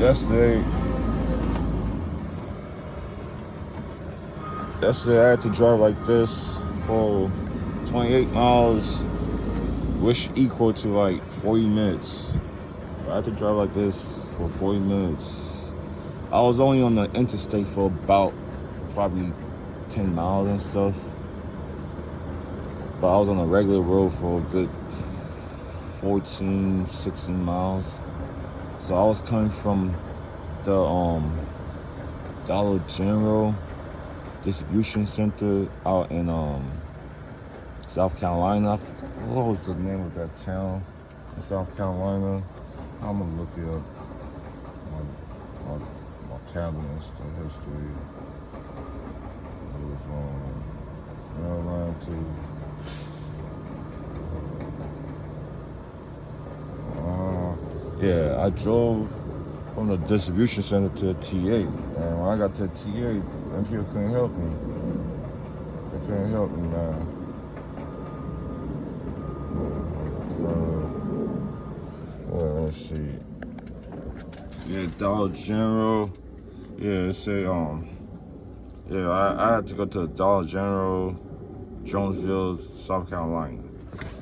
Yesterday, I had to drive like this for 28 miles, which equal to like 40 minutes. I had to drive like this for 40 minutes. I was only on the interstate for about probably 10 miles and stuff. But I was on the regular road for a good 14, 16 miles. So I was coming from the Dollar General distribution center out in South Carolina. What was the name of that town in South Carolina? I'm gonna look it up. My tablet and stuff history. It was Carolina to yeah, I drove from the distribution center to the TA. And when I got to the TA, them people couldn't help me. They couldn't help me, man. Let's see. Yeah, Dollar General. Yeah, it say yeah, I had to go to Dollar General, Jonesville, South Carolina.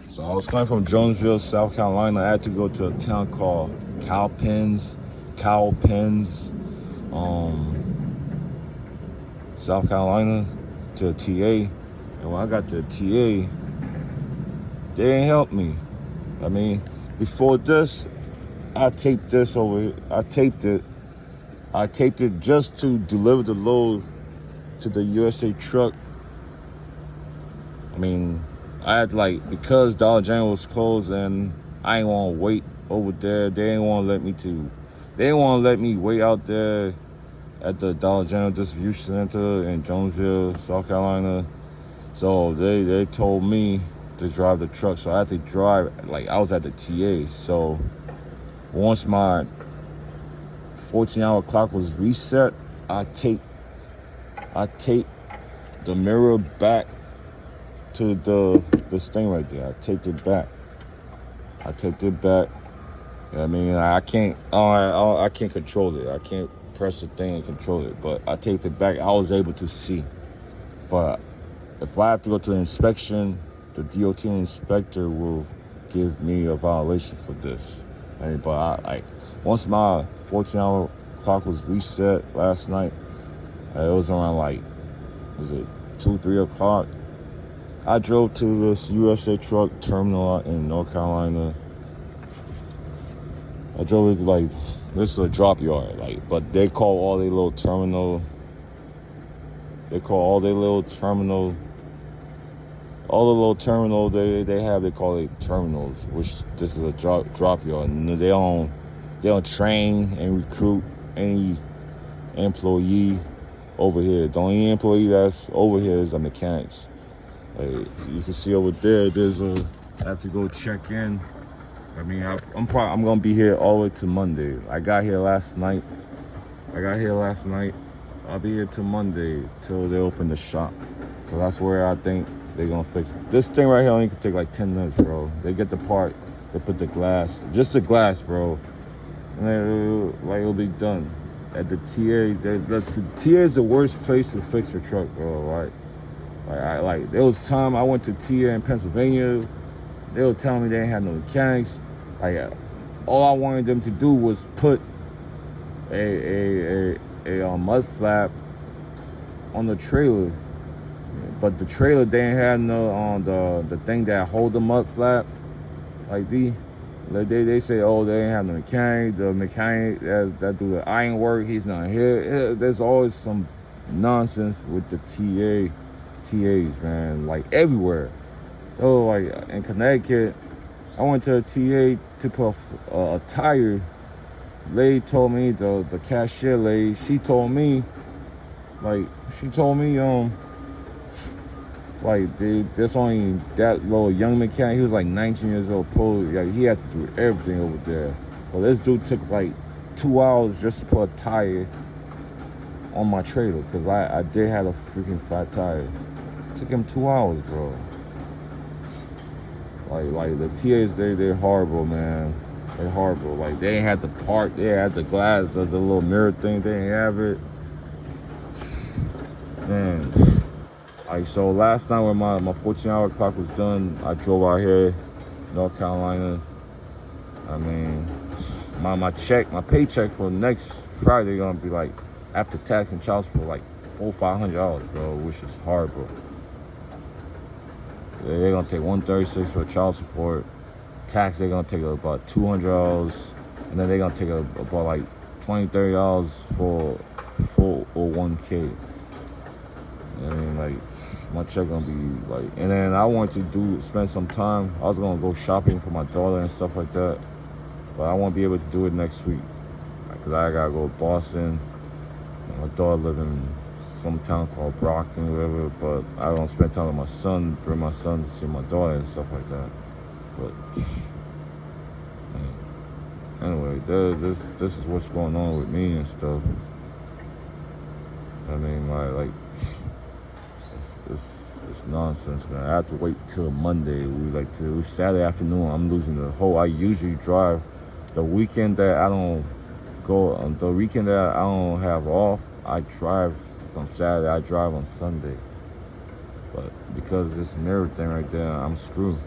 So I was coming from Jonesville, South Carolina. I had to go to a town called Cowpens, South Carolina, to a TA. And when I got to the TA, they didn't help me. I mean, before this, I taped this over here. I taped it just to deliver the load to the USA truck. I mean, I had because Dollar General was closed and I didn't want to wait over there. They didn't want to let me wait out there at the Dollar General distribution center in Jonesville, South Carolina. So they told me to drive the truck. So I had to drive, I was at the TA. So once my 14-hour clock was reset, I taped the mirror back to this thing right there. I taped it back. I mean, I can't control it. I can't press the thing and control it. But I taped it back. I was able to see. But if I have to go to the inspection, the DOT inspector will give me a violation for this. But once my 14-hour clock was reset last night, it was around 2, 3 o'clock. I drove to this USA truck terminal in North Carolina. I drove it this is a drop yard, but they call all their little terminal. All the little terminal they have, they call it terminals, which this is a drop yard. And they don't train and recruit any employee over here. The only employee that's over here is the mechanics. You can see over there, I have to go check in. I mean, I'm gonna be here all the way to Monday. I got here last night. I'll be here till Monday, till they open the shop. So that's where I think they're gonna fix it. This thing right here only could take 10 minutes, bro. They get the part, they put the glass, just the glass, bro. And then it'll be done. At the TA, the TA is the worst place to fix your truck, bro, there was time I went to TA in Pennsylvania. They were telling me they didn't have no mechanics. All I wanted them to do was put a mud flap on the trailer, but the trailer they didn't have the thing that hold the mud flap. They say, oh, they didn't have the mechanic. The mechanic that do the iron work, he's not here. There's always some nonsense with the TAs, man, everywhere. Oh, in Connecticut, I went to a TA to put a tire. Lady told me, the cashier lady, she told me there's only that little young mechanic. He was 19 years old, he had to do everything over there. Well, this dude took 2 hours just to put a tire on my trailer, because I did have a freaking flat tire. It took him 2 hours, bro. The TAs, they're horrible, man. They horrible. Like they ain't had the park. They had the glass, the little mirror thing. They ain't have it. Man, like so last night when my 14-hour clock was done, I drove out here, North Carolina. I mean, my paycheck for next Friday gonna be like after tax and child support like $400-500, bro, which is horrible. They're gonna take $136 for child support. Tax they're gonna take about $200, and then they're gonna take about like $20-30 for 401k. I mean, like, my check gonna be like, and then I want to spend some time. I was gonna go shopping for my daughter and stuff like that, but I won't be able to do it next week because I gotta go to Boston. My daughter live in some town called Brockton, whatever. But I don't spend time with my son, bring my son to see my daughter and stuff like that. But anyway, this is what's going on with me and stuff. I mean, like. It's nonsense, man. I have to wait till Monday. Saturday afternoon. I'm losing the whole. I usually drive the weekend that I don't go on. The weekend that I don't have off, I drive on Saturday. I drive on Sunday. But because of this mirror thing right there, I'm screwed.